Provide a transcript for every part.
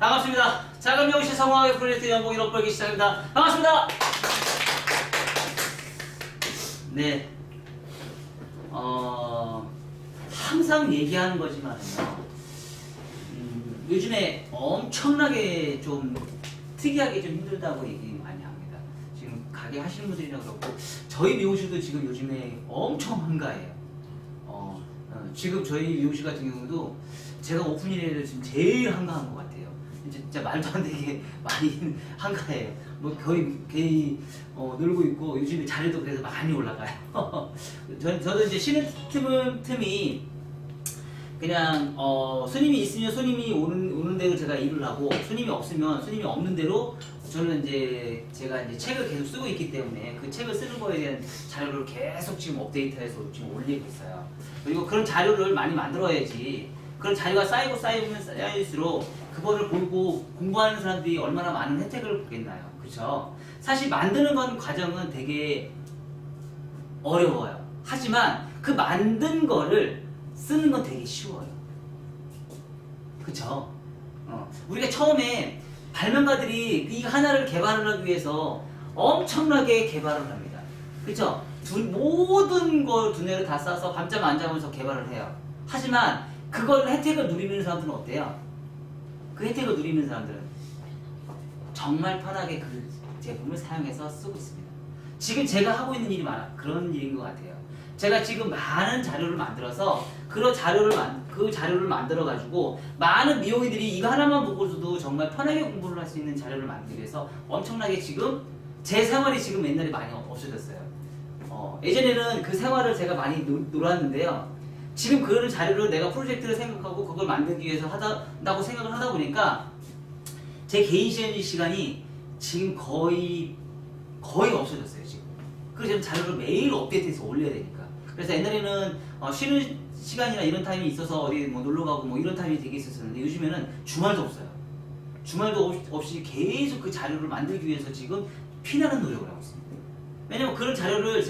반갑습니다. 작은 명시 성공하게 프로젝트 연봉 1억 벌기 시작합니다. 반갑습니다. 네. 항상 얘기하는 거지만요. 요즘에 엄청나게 좀 특이하게 좀 힘들다고 얘기 많이 합니다. 지금 가게 하시는 분들이나 그렇고 저희 미용실도 지금 요즘에 엄청 한가해요. 지금 저희 미용실 같은 경우도 제가 오픈 이래로 지금 제일 한가한 것 같아요. 진짜 말도 안 되게 많이 한가해요. 뭐 거의 놀고 있고 요즘에 자리도 그래서 많이 올라가요. 저도 이제 쉬는 틈이 그냥 손님이 있으면 손님이 오는 대로 제가 일을 하고 손님이 없으면 손님이 없는 대로 저는 이제 제가 이제 책을 계속 쓰고 있기 때문에 그 책을 쓰는 거에 대한 자료를 계속 지금 업데이트해서 지금 올리고 있어요. 그리고 그런 자료를 많이 만들어야지 그런 자료가 쌓일수록 그거를 보고 공부하는 사람들이 얼마나 많은 혜택을 보겠나요? 그렇죠? 사실 만드는 건 과정은 되게 어려워요. 하지만 그 만든 거를 쓰는 건 되게 쉬워요. 그쵸? 우리가 처음에 발명가들이 이 하나를 개발을 하기 위해서 엄청나게 개발을 합니다. 그쵸? 모든 걸 두뇌를 다 싸서 밤잠 안 자면서 개발을 해요. 하지만 그걸 혜택을 누리는 사람들은 어때요? 그 혜택을 누리는 사람들은 정말 편하게 그 제품을 사용해서 쓰고 있습니다. 지금 제가 하고 있는 일이 그런 일인 것 같아요. 제가 지금 많은 자료를 만들어서 그 자료를 만들어 가지고 많은 미용이들이 이거 하나만 보고서도 정말 편하게 공부를 할 수 있는 자료를 만들기 위해서 엄청나게 지금 제 생활이 지금 옛날에 많이 없어졌어요. 예전에는 그 생활을 제가 많이 놀았는데요. 지금 그런 자료를 내가 프로젝트를 생각하고 그걸 만들기 위해서 한다고 생각을 하다 보니까 제 개인 시간이 지금 거의 없어졌어요. 지금. 그래서 저는 자료를 매일 업데이트해서 올려야 되니까. 그래서 옛날에는 쉬는 시간이나 이런 타임이 있어서 어디 뭐 놀러 가고 뭐 이런 타임이 되게 있었는데 요즘에는 주말도 없어요. 주말도 없이 계속 그 자료를 만들기 위해서 지금 피나는 노력을 하고 있습니다. 왜냐면 그런 자료를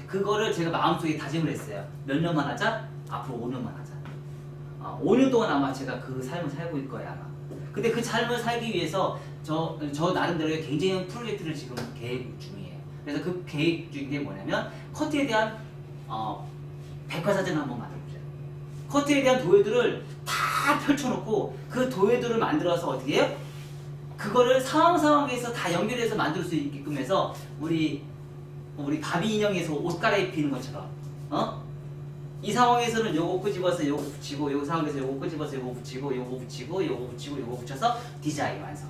그거를 제가 마음속에 다짐을 했어요. 몇 년만 하자? 앞으로 5년만 하자. 5년 동안 아마 제가 그 삶을 살고 있을 거예요, 아마. 근데 그 삶을 살기 위해서 저 나름대로 굉장히 프로젝트를 지금 계획 중이에요. 그래서 그 계획 중에 뭐냐면 커트에 대한 백과사전을 한번 만들어보자. 커트에 대한 도예들을 다 펼쳐놓고 그 도예들을 만들어서 어떻게 해요? 그거를 상황에서 다 연결해서 만들 수 있게끔 해서 우리 바비 인형에서 옷 갈아입히는 것처럼 이 상황에서는 요거 끄집어서 요거 붙이고 요 상황에서 요거 끄집어서 요거 붙이고 요거 붙이고 요거 붙이고 요거 붙여서 디자인 완성.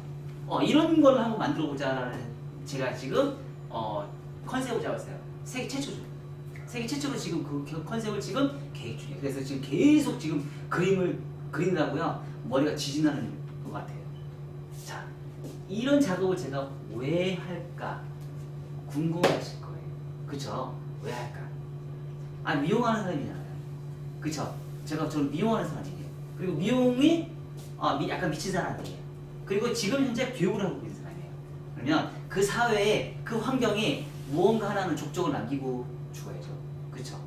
이런 걸 한번 만들어 보자라는 제가 지금 컨셉을 잡았어요. 세계 최초죠. 세계 최초로 지금 그 컨셉을 지금 계획 중이에요. 그래서 지금 계속 지금 그림을 그린다고요. 머리가 지진하는 것 같아요. 자, 이런 작업을 제가 왜 할까 궁금하실 거예요. 그쵸? 왜 할까? 미용하는 사람이잖아요. 그쵸? 저는 미용하는 사람이에요. 그리고 미용이 약간 미친 사람이에요. 그리고 지금 현재 교육을 하고 있는 사람이에요. 그러면 그 사회에 그 환경에 무언가 하나는 족적을 남기고 죽어야죠. 그쵸?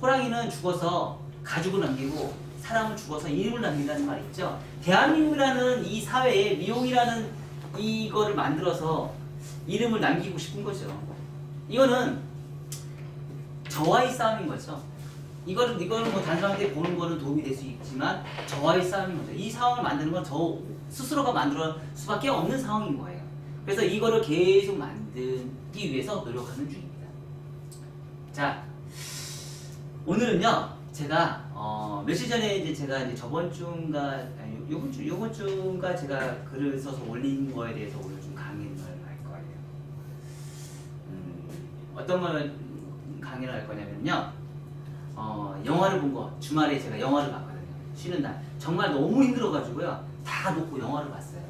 호랑이는 죽어서 가죽을 남기고 사람은 죽어서 이름을 남긴다는 말이 있죠. 대한민국이라는 이 사회에 미용이라는 이거를 만들어서 이름을 남기고 싶은 거죠. 이거는 저와의 싸움인 거죠. 이거는 뭐 다른 사람한테 보는 거는 도움이 될 수 있지만 저와의 싸움인 거죠. 이 상황을 만드는 건 저 스스로가 만들 수밖에 없는 상황인 거예요. 그래서 이거를 계속 만들기 위해서 노력하는 중입니다. 자, 오늘은요 제가 며칠 전에 이제 제가 저번 주인가 요번 주인가 제가 글을 써서 올린 거에 대해서 오늘 좀 강의를 할 거예요. 어떤 걸 강의를 할 거냐면요. 영화를 본 거 주말에 제가 영화를 봤거든요. 쉬는 날 정말 너무 힘들어가지고요 다 놓고 영화를 봤어요.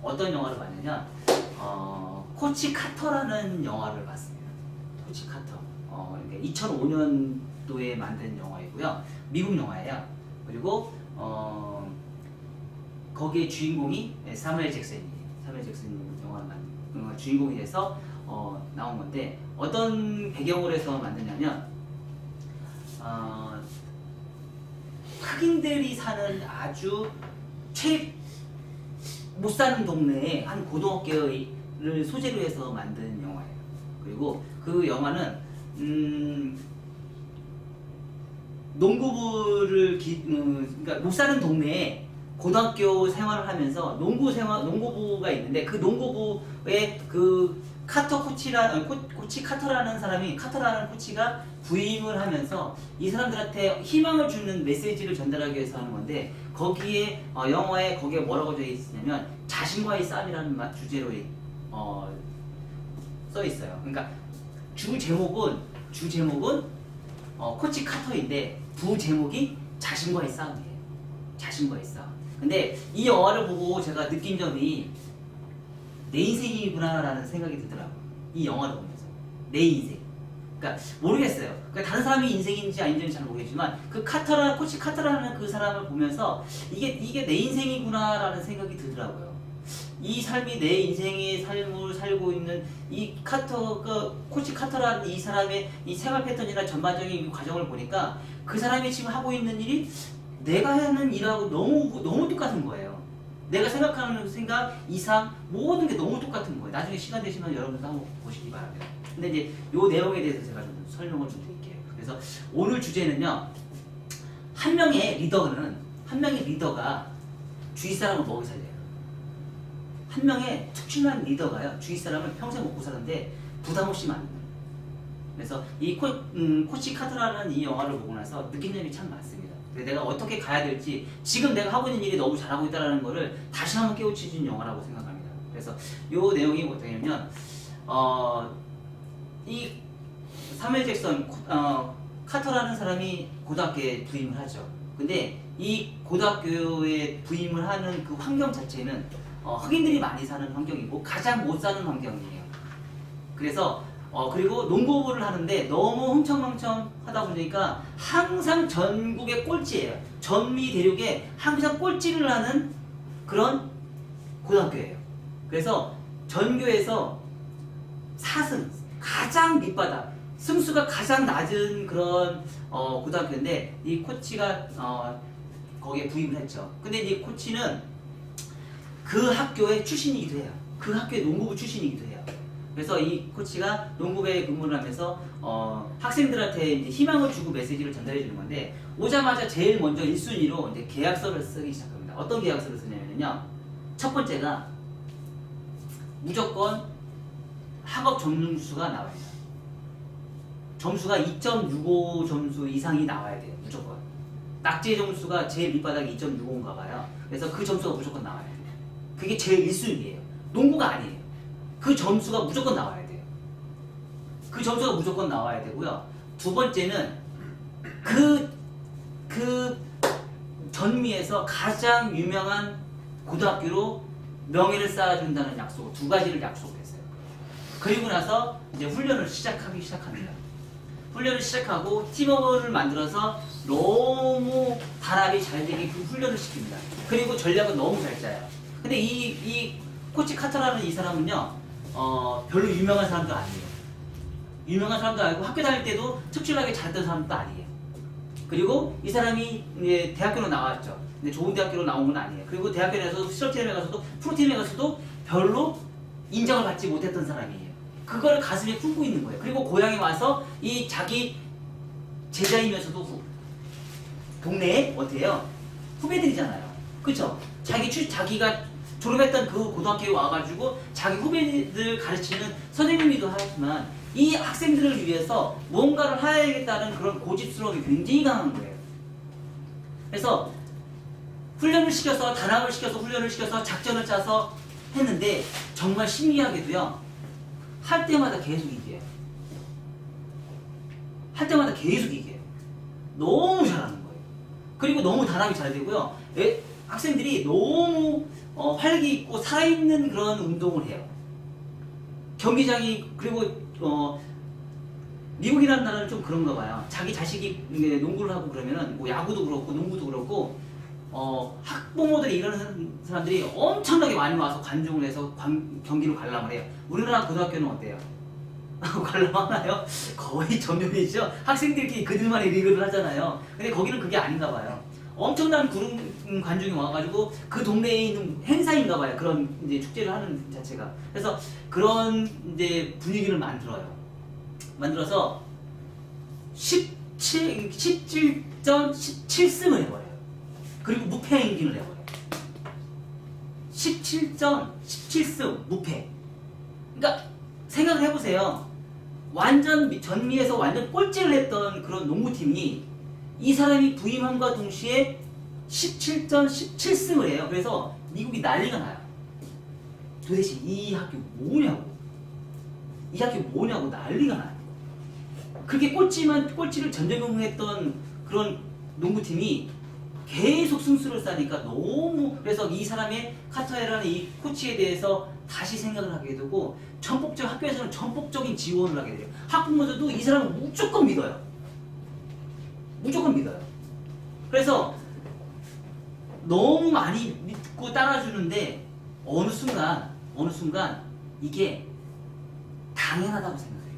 어떤 영화를 봤냐면 코치 카터라는 영화를 봤습니다. 코치 카터. 2005년도에 만든 영화이고요. 미국 영화예요. 그리고 거기에 주인공이 사무엘 잭슨이에요. 사무엘 잭슨 영화 주인공이 돼서 나온 건데 어떤 배경으로 해서 만드냐면 흑인들이 사는 아주 못 사는 동네에 한 고등학교를 소재로 해서 만든 영화예요. 그리고 그 영화는 농구부를 그러니까 못 사는 동네에 고등학교 생활을 하면서 농구부가 있는데 그 농구부에 그 코치 카터라는 사람이 카터라는 코치가 부임을 하면서 이 사람들한테 희망을 주는 메시지를 전달하기 위해서 하는 건데 거기에 영화에 거기에 뭐라고 되어 있냐면 자신과의 싸움이라는 주제로 써 있어요. 그러니까 주 제목은 코치 카터인데 부 제목이 자신과의 싸움이에요. 자신과의 싸움. 근데 이 영화를 보고 제가 느낀 점이 내 인생이구나라는 생각이 들더라고요. 이 영화를 보면서 내 인생. 그러니까 모르겠어요. 그러니까 다른 사람이 인생인지 아닌지는 잘 모르겠지만 그 코치 카터라는 그 사람을 보면서 이게 내 인생이구나라는 생각이 들더라고요. 이 삶이 내 인생의 삶을 살고 있는 이 코치 카터라는 이 사람의 이 생활 패턴이나 전반적인 과정을 보니까 그 사람이 지금 하고 있는 일이 내가 하는 일하고 너무 똑같은 거예요. 내가 생각하는 생각, 이상 모든 게 너무 똑같은 거예요. 나중에 시간 되시면 여러분도 한번 보시기 바랍니다. 근데 이제 요 내용에 대해서 제가 좀 설명을 좀 드릴게요. 그래서 오늘 주제는요. 한 명의 리더가 주위 사람을 먹여 살려요. 한 명의 특출난 리더가요. 주위 사람을 평생 먹고 사는데 부담 없이 만드는 거예요. 그래서 이 코치 카터라는 이 영화를 보고 나서 느낀 점이 참 많습니다. 내가 어떻게 가야 될지 지금 내가 하고 있는 일이 너무 잘하고 있다는 거를 다시 한번 깨우쳐준 영화라고 생각합니다. 그래서 이 내용이 뭐냐면 이 사무엘 잭슨 카터라는 사람이 고등학교에 부임을 하죠. 근데 이 고등학교에 부임을 하는 그 환경 자체는 흑인들이 많이 사는 환경이고 가장 못 사는 환경이에요. 그래서 그리고 농구부를 하는데 너무 흥청망청 하다 보니까 항상 전국의 꼴찌예요. 전미 대륙에 항상 꼴찌를 하는 그런 고등학교예요. 그래서 전교에서 4승, 가장 밑바닥, 승수가 가장 낮은 그런 고등학교인데 이 코치가 거기에 부임을 했죠. 근데 이 코치는 그 학교의 출신이기도 해요. 그 학교의 농구부 출신이기도 해요. 그래서 이 코치가 농구부에 근무를 하면서 학생들한테 이제 희망을 주고 메시지를 전달해 주는 건데 오자마자 제일 먼저 1순위로 이제 계약서를 쓰기 시작합니다. 어떤 계약서를 쓰냐면요. 첫 번째가 무조건 학업 점수가 나와야 돼요. 점수가 2.65 점수 이상이 나와야 돼요. 무조건. 낙제 점수가 제일 밑바닥이 2.65인가 봐요. 그래서 그 점수가 무조건 나와야 돼요. 그게 제일 1순위예요. 농구가 아니에요. 그 점수가 무조건 나와야 돼요. 그 점수가 무조건 나와야 되고요. 두 번째는 그 전미에서 가장 유명한 고등학교로 명예를 쌓아준다는 약속, 두 가지를 약속했어요. 그리고 나서 이제 훈련을 시작합니다. 훈련을 시작하고 팀워크를 만들어서 너무 단합이 잘 되게 그 훈련을 시킵니다. 그리고 전략은 너무 잘 짜요. 근데 이 코치 카터라는 이 사람은요, 별로 유명한 사람도 아니에요. 유명한 사람도 아니고 학교 다닐 때도 특출나게 잘했던 사람도 아니에요. 그리고 이 사람이 이제 대학교로 나왔죠. 근데 좋은 대학교로 나온 건 아니에요. 그리고 대학교에 가서도 실업팀에 가서도 프로팀에 가서도 별로 인정을 받지 못했던 사람이에요. 그거를 가슴에 품고 있는 거예요. 그리고 고향에 와서 이 자기 제자이면서도 동네에 어떻게 해요? 후배들이잖아요. 그쵸? 자기가 졸업했던 그 고등학교에 와가지고 자기 후배들 가르치는 선생님이기도 하지만 이 학생들을 위해서 무언가를 해야겠다는 그런 고집스러움이 굉장히 강한 거예요. 그래서 훈련을 시켜서 단합을 시켜서 훈련을 시켜서 작전을 짜서 했는데 정말 신기하게도요. 할 때마다 계속 이겨요. 할 때마다 계속 이겨요. 너무 잘하는 거예요. 그리고 너무 단합이 잘 되고요. 학생들이 너무 활기 있고 살아있는 그런 운동을 해요. 경기장이 그리고 미국이라는 나라는 좀 그런가 봐요. 자기 자식이 농구를 하고 그러면은 뭐 야구도 그렇고 농구도 그렇고 학부모들이 이러는 사람들이 엄청나게 많이 와서 관중을 해서 경기를 관람을 해요. 우리나라 고등학교는 어때요? 관람하나요? 거의 전면이죠. 학생들끼리 그들만의 리그를 하잖아요. 근데 거기는 그게 아닌가 봐요. 엄청난 관중이 와가지고 그 동네에 있는 행사인가 봐요. 그런 이제 축제를 하는 자체가. 그래서 그런 이제 분위기를 만들어서 17전 17승을 해버려요. 그리고 무패 행진을 해버려요. 17전 17승 무패. 그러니까 생각을 해보세요. 완전 전미에서 완전 꼴찌를 했던 그런 농구팀이 이 사람이 부임함과 동시에 17전 17승을 해요. 그래서 미국이 난리가 나요. 도대체 이 학교 뭐냐고. 이 학교 뭐냐고 난리가 나요. 그렇게 꼴찌를 전전긍긍했던 그런 농구팀이 계속 승수를 쌓으니까 너무, 그래서 이 사람의 카터에라는 이 코치에 대해서 다시 생각을 하게 되고 학교에서는 전폭적인 지원을 하게 돼요. 학부모들도 이 사람을 무조건 믿어요. 무조건 믿어요. 그래서 너무 많이 믿고 따라주는데 어느 순간 이게 당연하다고 생각해요.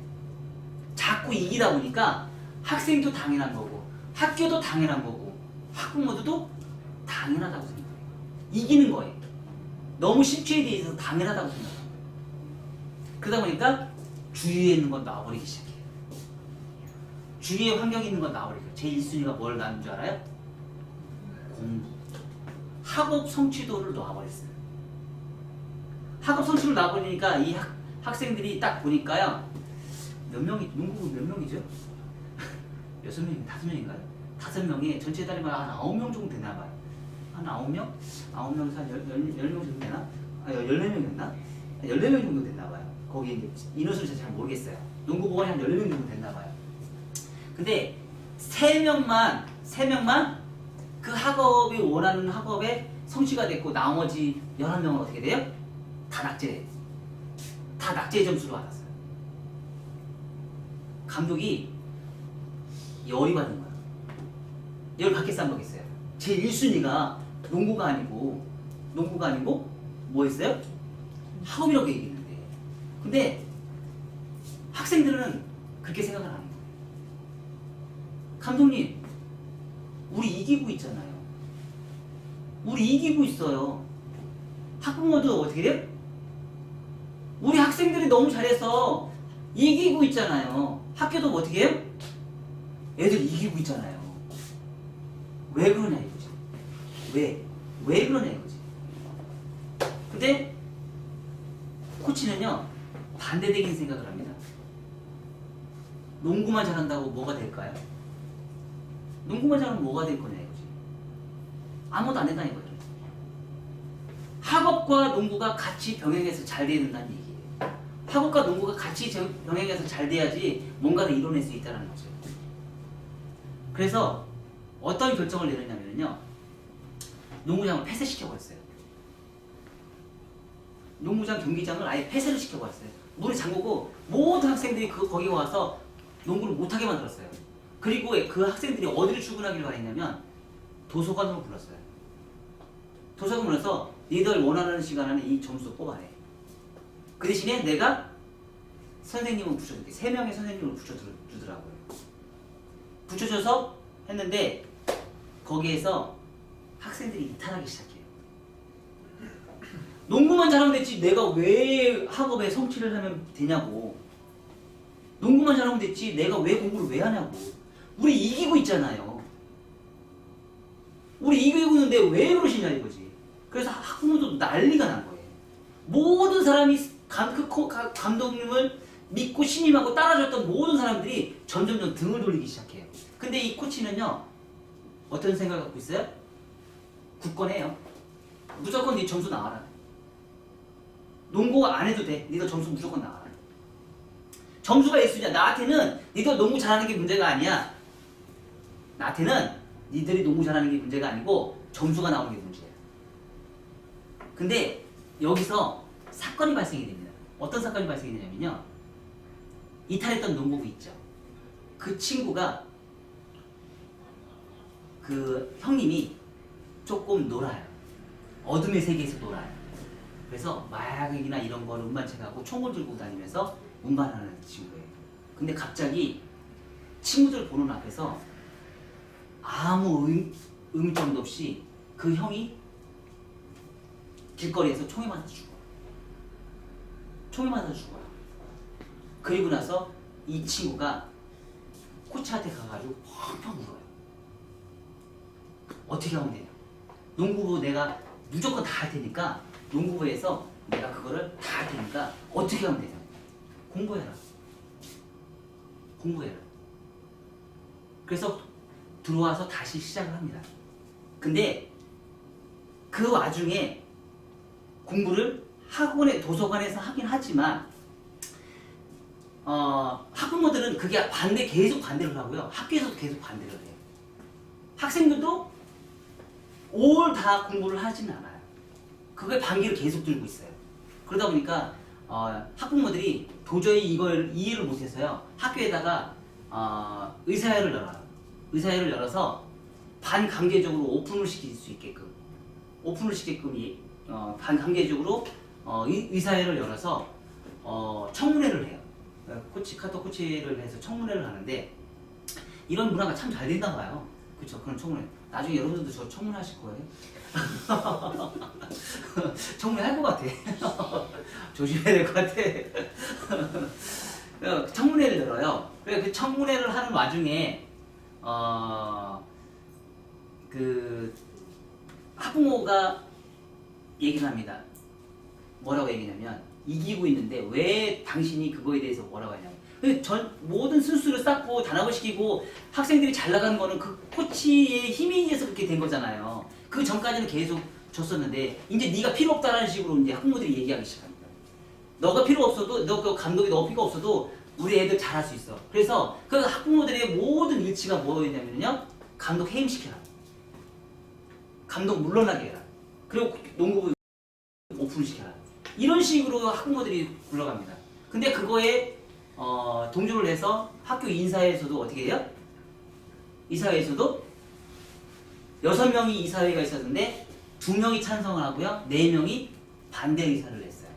자꾸 이기다 보니까 학생도 당연한 거고 학교도 당연한 거고 학부모들도 당연하다고 생각해요. 이기는 거예요. 너무 심취에 대해서 당연하다고 생각해요. 그러다 보니까 주위에 있는 건 놔버리기 시작해요. 주위에 환경이 있는 건 놔버리고 제 1순위가 뭘 낳는 줄 알아요? 공부. 학업 성취도를 놔버렸어요. 학업 성취를 놔버리니까 이 학생들이 딱 보니까요. 농구부 몇 명이죠? 6명, 5명인가요? 5명에 전체 다리만 한 9명 정도 되나봐요. 한 9명? 9명에서 한 10명 정도 되나? 14명이었나? 14명 정도 됐나봐요. 거기 이제 인원수를 잘 모르겠어요. 농구부원이 한 14명 정도 됐나봐요. 근데 3명만 그 학업이 원하는 학업에 성취가 됐고 나머지 11명은 어떻게 돼요? 다 낙제 점수를 받았어요. 감독이 열이 받는 거야. 열 받겠어 안 받겠어요? 제 1순위가 농구가 아니고 뭐 했어요? 학업이라고 얘기했는데 근데 학생들은 그렇게 생각을 안 해요. 감독님 우리 이기고 있잖아요. 우리 이기고 있어요. 학부모도 어떻게 돼요? 우리 학생들이 너무 잘해서 이기고 있잖아요. 학교도 뭐 어떻게 해요? 애들 이기고 있잖아요. 왜 그러냐 이거지. 왜 그러냐 이거지. 근데 코치는요 반대되긴 생각을 합니다. 농구만 잘한다고 뭐가 될까요? 농구만 잘하면 뭐가 될 거냐 이거지. 아무것도 안 된다는 거죠. 학업과 농구가 같이 병행해서 잘 된다는 얘기예요. 학업과 농구가 같이 병행해서 잘 돼야지 뭔가를 이뤄낼 수 있다는 거죠. 그래서 어떤 결정을 내렸냐면요. 농구장을 폐쇄시켜버렸어요. 농구장 경기장을 아예 폐쇄를 시켜버렸어요. 문을 잠그고 모든 학생들이 거기 와서 농구를 못하게 만들었어요. 그리고 그 학생들이 어디를 출근하기를 바랬냐면 도서관으로 불렀어요. 도서관 불러서 니들 원하는 시간 안에 이 점수 뽑아내. 그 대신에 내가 선생님을 붙여줄게. 3명의 선생님을 붙여주더라고요. 붙여줘서 했는데 거기에서 학생들이 이탈하기 시작해요. 농구만 잘하면 됐지 내가 왜 학업에 성취를 하면 되냐고. 농구만 잘하면 됐지 내가 왜 공부를 왜 하냐고. 우리 이기고 있잖아요. 우리 이기고 있는데 왜 그러시냐 이거지. 그래서 학부모도 난리가 난 거예요. 모든 사람이 감독님을 믿고 신임하고 따라줬던 모든 사람들이 점점점 등을 돌리기 시작해요. 근데 이 코치는요 어떤 생각을 갖고 있어요? 굳건해요. 무조건 네 점수 나와라. 농구 안 해도 돼. 니들 점수 무조건 나와라. 점수가 있으냐. 나한테는 니들 농구 잘하는 게 문제가 아니야. 나한테는 니들이 농구 잘하는 게 문제가 아니고 점수가 나오는 게 문제야. 근데 여기서 사건이 발생이 됩니다. 어떤 사건이 발생이 되냐면요. 이탈했던 농구부 있죠. 그 친구가 그 형님이 조금 놀아요. 어둠의 세계에서 놀아요. 그래서 마약이나 이런 거를 운반체가고 총을 들고 다니면서 운반하는 친구예요. 근데 갑자기 친구들 보는 앞에서 아무 의문점도 없이 그 형이 길거리에서 총에 맞아 죽어. 총에 맞아 죽어요. 그리고 나서 이 친구가 코치한테 가가지고 펑펑 울어요. 어떻게 하면 되냐? 농구부 내가 무조건 다 할 테니까 농구부에서 내가 그거를 다 할 테니까 어떻게 하면 되냐? 공부해라. 공부해라. 그래서 들어와서 다시 시작을 합니다. 근데 그 와중에 공부를 학원에 도서관에서 하긴 하지만 학부모들은 그게 계속 반대를 하고요. 학교에서도 계속 반대를 해요. 학생들도 올 다 공부를 하지는 않아요. 그거에 반기를 계속 들고 있어요. 그러다 보니까 학부모들이 도저히 이걸 이해를 못해서요. 학교에다가 의사회를 열어요. 의사회를 열어서 반강제적으로 오픈을 시킬 수 있게끔 반강제적으로 의사회를 열어서 청문회를 해요. 카톡 코치를 해서 청문회를 하는데 이런 문화가 참 잘 된다 봐요. 그쵸? 그런 청문회. 나중에 여러분들도 저 청문회 하실 거예요. 청문회 할 것 같아. 조심해야 될 것 같아. 청문회를 열어요. 그 청문회를 하는 와중에 그 학부모가 얘기를 합니다. 뭐라고 얘기냐면 이기고 있는데 왜 당신이 그거에 대해서 뭐라고 하냐면 모든 순수를 쌓고 단합을 시키고 학생들이 잘 나가는 거는 그 코치의 힘에 의해서 그렇게 된 거잖아요. 그 전까지는 계속 졌었는데 이제 네가 필요 없다라는 식으로 이제 학부모들이 얘기하기 시작합니다. 너가 필요 없어도 너 감독이 너 필요 없어도 우리 애들 잘할 수 있어. 그래서 그 학부모들의 모든 일치가 뭐였냐면요. 감독 해임시켜라. 감독 물러나게 해라. 그리고 농구부 오픈시켜라. 이런 식으로 학부모들이 굴러갑니다. 근데 그거에 동조를 해서 학교 인사회에서도 어떻게 해요? 이사회에서도 6명이 이사회가 있었는데 2명이 찬성을 하고요. 4명이 반대 의사를 냈어요.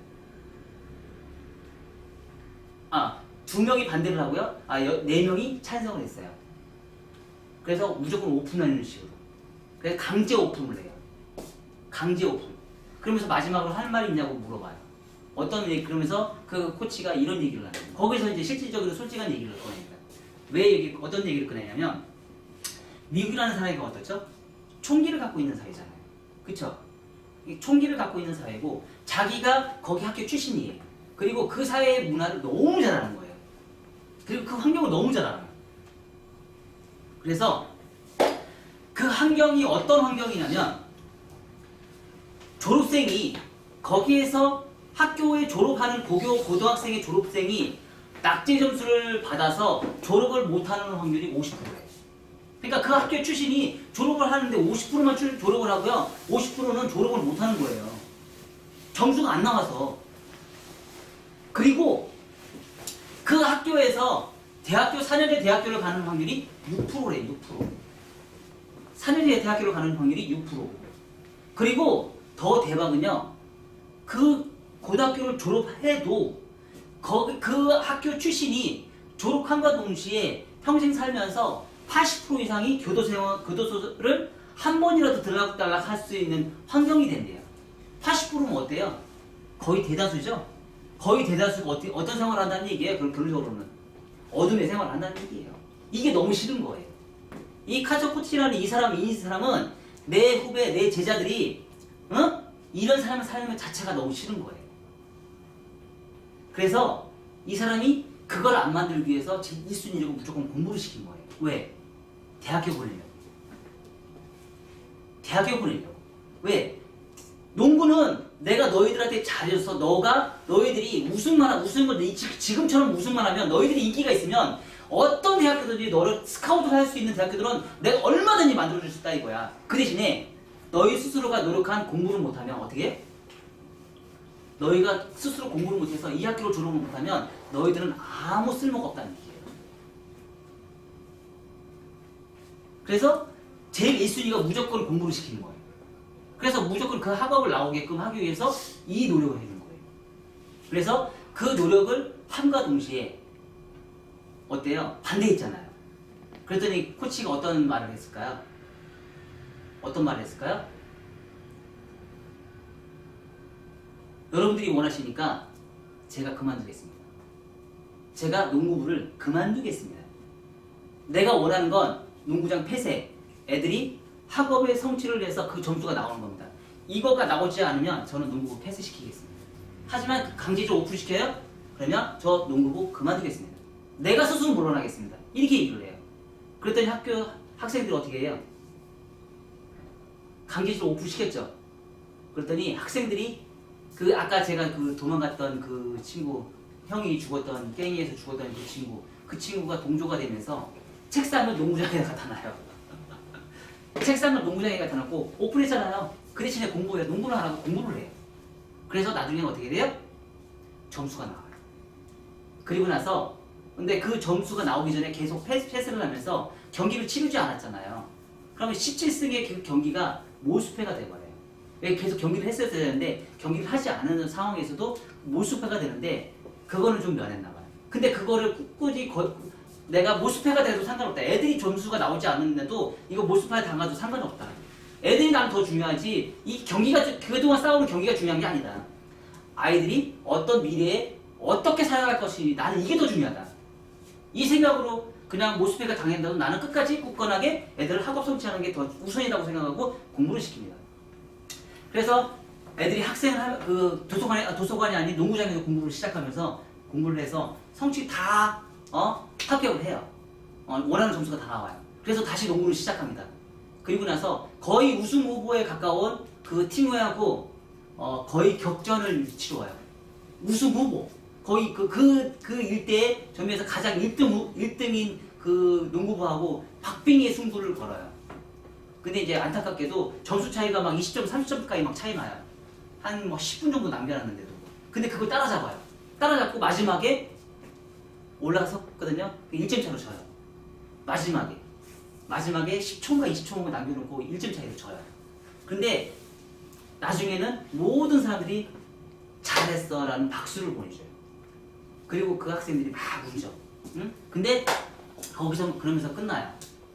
2명이 반대를 하고요. 4명이 찬성을 했어요. 그래서 무조건 오픈하는 식으로. 그래서 강제 오픈을 해요. 강제 오픈. 그러면서 마지막으로 할 말이 있냐고 물어봐요. 어떤 얘기, 그러면서 그 코치가 이런 얘기를 하는 거예요. 거기서 이제 실질적으로 솔직한 얘기를 꺼냅니다. 어떤 얘기를 꺼내냐면, 미국이라는 사회가 어떻죠? 총기를 갖고 있는 사회잖아요. 그쵸? 총기를 갖고 있는 사회고, 자기가 거기 학교 출신이에요. 그리고 그 사회의 문화를 너무 잘 아는 거예요. 그리고 그 환경을 너무 잘 알아요. 그래서 그 환경이 어떤 환경이냐면, 졸업생이 거기에서 학교에 졸업하는 고등학생의 졸업생이 낙제 점수를 받아서 졸업을 못하는 확률이 50%예요. 그러니까 그 학교 출신이 졸업을 하는데 50%만 졸업을 하고요. 50%는 졸업을 못하는 거예요. 점수가 안 나와서. 그리고 그 학교에서 4년제 대학교를 가는 확률이 6%래요. 6%. 4년제 대학교를 가는 확률이 6%. 그리고 더 대박은요. 그 고등학교를 졸업해도 그 학교 출신이 졸업함과 동시에 평생 살면서 80% 이상이 교도소를 한 번이라도 들락달락 할 수 있는 환경이 된대요. 80%면 어때요? 거의 대다수죠? 거의 대다수가 어떤 생활을 한다는 얘기예요. 결론적으로는 어둠의 생활을 한다는 얘기예요. 이게 너무 싫은 거예요. 이 카처 코치라는 이 사람은 내 후배, 내 제자들이 이런 삶을 사는 것 자체가 너무 싫은 거예요. 그래서 이 사람이 그걸 안 만들기 위해서 1순위로 무조건 공부를 시킨 거예요. 왜? 대학교 보내려고. 대학교 보내려고. 왜? 농구는 내가 너희들한테 잘해줘서 너희들이 우승을 지금처럼 우승만 하면 너희들이 인기가 있으면 어떤 대학교들이 너를 스카우트를 할 수 있는 대학교들은 내가 얼마든지 만들어줄 수 있다 이거야. 그 대신에 너희 스스로가 노력한 공부를 못하면 어떻게 해? 너희가 스스로 공부를 못해서 이 학교를 졸업을 못하면 너희들은 아무 쓸모가 없다는 얘기예요. 그래서 제일 1순위가 무조건 공부를 시키는 거예요. 그래서 무조건 그 학업을 나오게끔 하기 위해서 이 노력을 해주는 거예요. 그래서 그 노력을 함과 동시에 어때요? 반대했잖아요. 그랬더니 코치가 어떤 말을 했을까요? 어떤 말을 했을까요? 여러분들이 원하시니까 제가 그만두겠습니다. 제가 농구부를 그만두겠습니다. 내가 원하는 건 농구장 폐쇄, 애들이 학업의 성취를 위해서 그 점수가 나오는 겁니다. 이거가 나오지 않으면 저는 농구부 폐쇄시키겠습니다. 하지만 강제적으로 오픈시켜요? 그러면 저 농구부 그만두겠습니다. 내가 스스로 물러나겠습니다. 이렇게 얘기를 해요. 그랬더니 학생들이 어떻게 해요? 강제적으로 오픈시켰죠. 그랬더니 학생들이 아까 제가 도망갔던 그 친구, 형이 죽었던, 깽이에서 죽었던 그 친구가 동조가 되면서 책상을 농구장에 나타나요. 책상을 농구장에 나타났고 오픈했잖아요. 그 대신에 농구를 안 하고 공부를 해요. 그래서 나중에 어떻게 돼요? 점수가 나와요. 그리고 나서 근데 그 점수가 나오기 전에 계속 패스를 하면서 경기를 치르지 않았잖아요. 그러면 17승의 그 경기가 몰수패가 돼버려요. 왜 계속 경기를 했어야 되는데 경기를 하지 않는 상황에서도 몰수패가 되는데 그거는 좀 면했나 봐요. 근데 그거를 굳이 내가 몰수패가 돼도 상관없다. 애들이 점수가 나오지 않는데도 이거 몰수패 당가도 상관없다. 애들이 난 더 중요하지 이 경기가 그동안 싸우는 경기가 중요한 게 아니다. 아이들이 어떤 미래에 어떻게 살아갈 것이 나는 이게 더 중요하다. 이 생각으로 그냥 몰수패가 당한다고 나는 끝까지 굳건하게 애들을 학업 성취하는 게 더 우선이라고 생각하고 공부를 시킵니다. 그래서 애들이 도서관이 아닌 농구장에서 공부를 시작하면서 공부를 해서 성취 다 합격을 해요. 원하는 점수가 다 나와요. 그래서 다시 농구를 시작합니다. 그리고 나서 거의 우승 후보에 가까운 그 팀하고 거의 격전을 치러와요. 우승 후보. 거의 그 일대에 전면에서 가장 1등인 그 농구부하고 박빙의 승부를 걸어요. 근데 이제 안타깝게도 점수 차이가 막 20점, 30점까지 막 차이 나요. 한 10분 정도 남겨놨는데도. 근데 그걸 따라잡아요. 따라잡고 마지막에 올라갔었거든요. 1점 차로 져요. 마지막에 10초인가 20초인가 남겨놓고 1점 차이로 져요. 근데 나중에는 모든 사람들이 잘했어 라는 박수를 보내줘요. 그리고 그 학생들이 막 울죠. 응? 근데 거기서 그러면서 끝나요.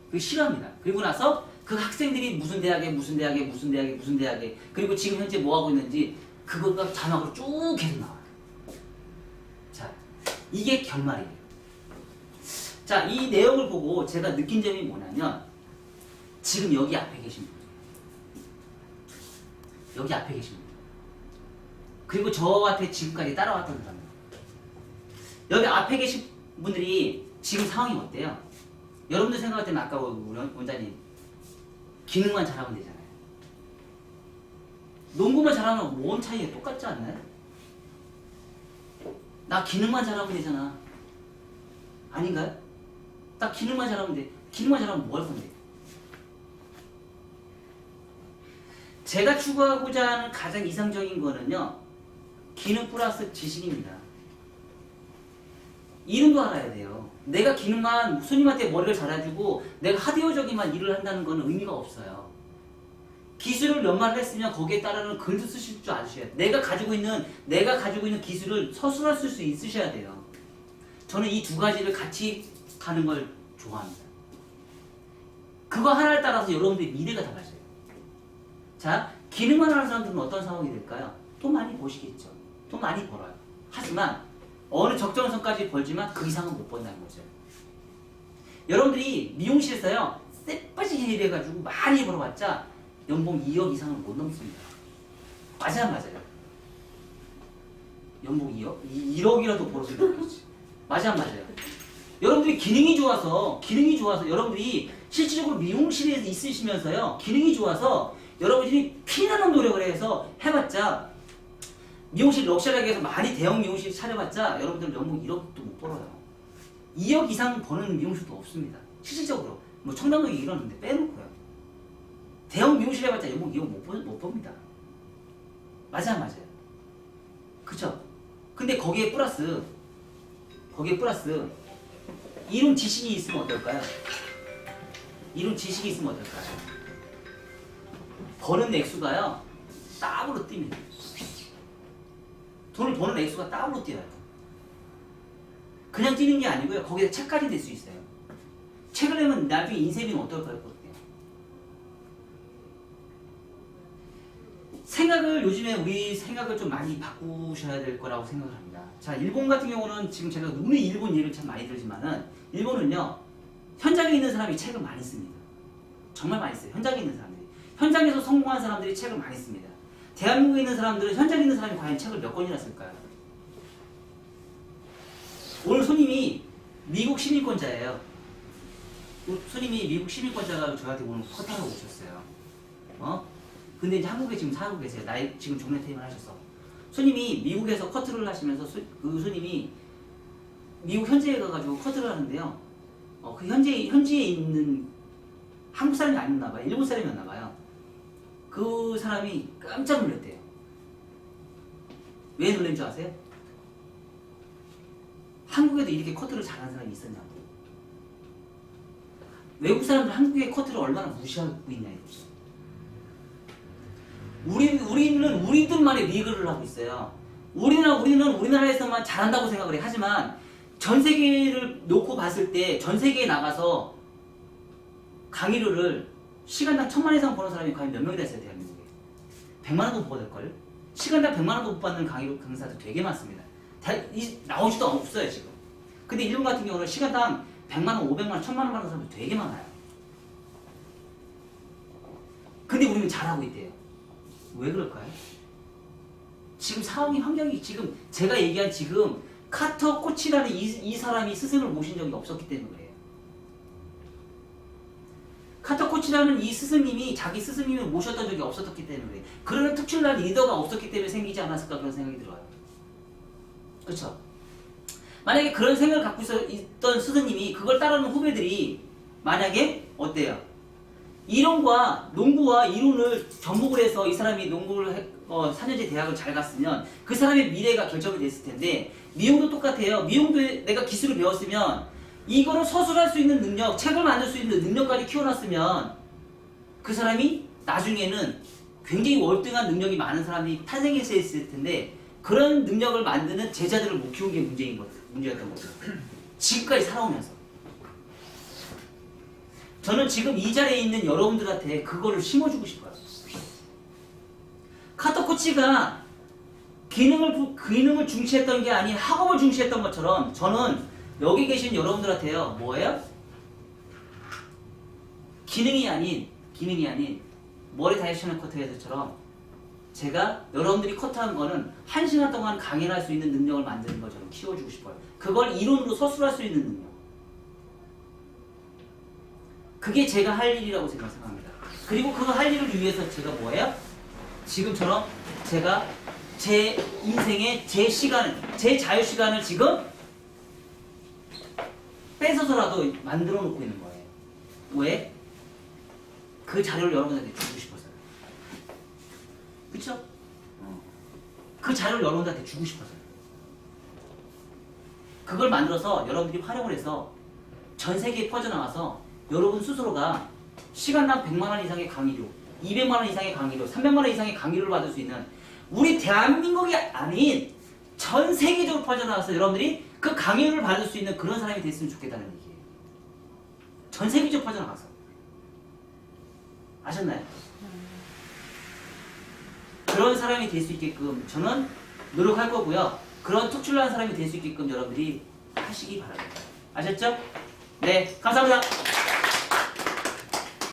그게 싫어합니다. 그리고 나서 그 학생들이 무슨 대학에 그리고 지금 현재 뭐 하고 있는지 그거가 자막으로 쭉 계속 나와요. 자, 이게 결말이에요. 자, 이 내용을 보고 제가 느낀 점이 뭐냐면 지금 여기 앞에 계신 분, 그리고 저한테 지금까지 따라왔던 사람, 여기 앞에 계신 분들이 지금 상황이 어때요? 여러분들 생각할 때는 아까 우리 원장님 기능만 잘하면 되잖아요. 농구만 잘하면 뭔 차이에 똑같지 않나요? 나 기능만 잘하면 되잖아. 아닌가요? 딱 기능만 잘하면 돼. 기능만 잘하면 뭐 할 건데? 제가 추구하고자 하는 가장 이상적인 거는요, 기능 플러스 지식입니다. 이름도 알아야 돼요. 내가 기능만 손님한테 머리를 잘해주고 내가 하드웨어적인만 일을 한다는 건 의미가 없어요. 기술을 몇 마를 했으면 거기에 따르는 글도 쓰실 줄 아셔야 돼요. 내가 가지고 있는 기술을 서술할 수 있으셔야 돼요. 저는 이 두 가지를 같이 가는 걸 좋아합니다. 그거 하나에 따라서 여러분들의 미래가 달라져요. 자, 기능만 하는 사람들은 어떤 상황이 될까요? 돈 많이 버시겠죠. 돈 많이 벌어요. 하지만 어느 적정선까지 벌지만 그 이상은 못 번다는 거죠. 여러분들이 미용실에서요, 쎄빠지게 일해가지고 많이 벌어봤자 연봉 2억 이상은 못 넘습니다. 맞아요. 연봉 2억? 1억이라도 벌었으면 좋겠지. 맞아요. 여러분들이 기능이 좋아서 여러분들이 실질적으로 미용실에 있으시면서요, 기능이 좋아서 여러분들이 피나는 노력을 해서 해봤자 미용실 럭셔리하게 해서 많이 대형 미용실 차려봤자 여러분들 연봉 1억도 못 벌어요. 2억 이상 버는 미용실도 없습니다. 실질적으로 뭐 청담동이 이러는데 빼놓고요. 대형 미용실 해봤자 연봉 2억 못 법니다. 맞아요. 그쵸? 근데 거기에 플러스 이론 지식이 있으면 어떨까요? 버는 액수가요, 더블로 뜁니다. 돈을 버는 액수가 더블로 뛰어요. 그냥 뛰는 게 아니고요, 거기에 책까지 낼 수 있어요. 책을 내면 나중에 인생이 어떨까요? 생각을 요즘에 우리 생각을 좀 많이 바꾸셔야 될 거라고 생각을 합니다. 자, 일본 같은 경우는 지금 제가 눈이 일본 얘기를 참 많이 들지만은 일본은요 현장에 있는 사람이 책을 많이 씁니다. 정말 많이 써요. 현장에 있는 사람들이. 현장에서 성공한 사람들이 책을 많이 씁니다. 대한민국에 있는 사람들은 현장에 있는 사람이 과연 책을 몇 권이나 쓸까요? 오늘 손님이 미국 시민권자예요. 손님이 미국 시민권자가 저한테 오늘 커트하러 오셨어요. 근데 이제 한국에 지금 살고 계세요. 나이 지금 종료 퇴임을 하셔서. 손님이 미국에서 커트를 하시면서 그 손님이 미국 현지에 가가지고 커트를 하는데요. 그 현지에 있는 한국 사람이 아니었나 봐요. 일본 사람이었나 봐요. 그 사람이 깜짝 놀랐대요. 왜 놀란 줄 아세요? 한국에도 이렇게 커트를 잘하는 사람이 있었냐고. 외국 사람들 한국의 커트를 얼마나 무시하고 있냐 이거죠. 우리는 우리들만의 리그를 하고 있어요. 우리는 우리나라에서만 잘한다고 생각을 해. 하지만 전 세계를 놓고 봤을 때 전 세계에 나가서 강의료를 시간당 1,000만 이상 버는 사람이 과연 몇 명이나 있어요, 대한민국에? 100만 원도 못 받을걸? 시간당 100만 원도 못 받는 강사들 되게 많습니다. 나오지도 없어요, 지금. 근데 일본 같은 경우는 시간당 100만 원, 500만 원, 1,000만 원 받는 사람들 되게 많아요. 근데 우리는 잘하고 있대요. 왜 그럴까요? 지금 상황이 환경이 지금 제가 얘기한 지금 카터 코치라는 이 사람이 스승을 모신 적이 없었기 때문에 그래요. 카터 코치라는 이 스승님이 자기 스승님을 모셨던 적이 없었기 때문에 그래요. 그런 특출난 리더가 없었기 때문에 생기지 않았을까 그런 생각이 들어요. 그렇죠? 만약에 그런 생각을 갖고 있던 스승님이 그걸 따르는 후배들이 만약에 어때요? 이론과 농구와 이론을 접목을 해서 이 사람이 농구를 4년제 대학을 잘 갔으면 그 사람의 미래가 결정이 됐을 텐데 미용도 똑같아요. 미용도 내가 기술을 배웠으면 이거를 서술할 수 있는 능력, 책을 만들 수 있는 능력까지 키워놨으면 그 사람이 나중에는 굉장히 월등한 능력이 많은 사람이 탄생했을 텐데 그런 능력을 만드는 제자들을 못 키운 게 문제였던 거죠. 지금까지 살아오면서. 저는 지금 이 자리에 있는 여러분들한테 그거를 심어주고 싶어요. 카터 코치가 기능을 중시했던 게 아닌 학업을 중시했던 것처럼 저는 여기 계신 여러분들한테요. 뭐예요? 기능이 아닌 머리 다이렉셔널 커트에서처럼 제가 여러분들이 커트한 거는 1시간 동안 강의를 할 수 있는 능력을 만드는 걸 저는 키워주고 싶어요. 그걸 이론으로 서술할 수 있는 능력. 그게 제가 할 일이라고 생각합니다. 그리고 그거 할 일을 위해서 제가 뭐예요? 지금처럼 제가 제 인생의 제 시간을, 제 자유시간을 지금 뺏어서라도 만들어 놓고 있는 거예요. 왜? 그 자료를 여러분한테 주고 싶어서요. 그쵸? 그 자료를 여러분한테 주고 싶어서요. 그걸 만들어서 여러분들이 활용을 해서 전 세계에 퍼져나가서 여러분 스스로가 시간당 100만 원 이상의 강의료, 200만 원 이상의 강의료, 300만 원 이상의 강의료를 받을 수 있는 우리 대한민국이 아닌 전 세계적으로 퍼져나가서 여러분들이 그 강의료를 받을 수 있는 그런 사람이 됐으면 좋겠다는 얘기예요. 전 세계적으로 퍼져나가서. 아셨나요? 그런 사람이 될 수 있게끔 저는 노력할 거고요. 그런 특출난 사람이 될 수 있게끔 여러분들이 하시기 바랍니다. 아셨죠? 네, 감사합니다.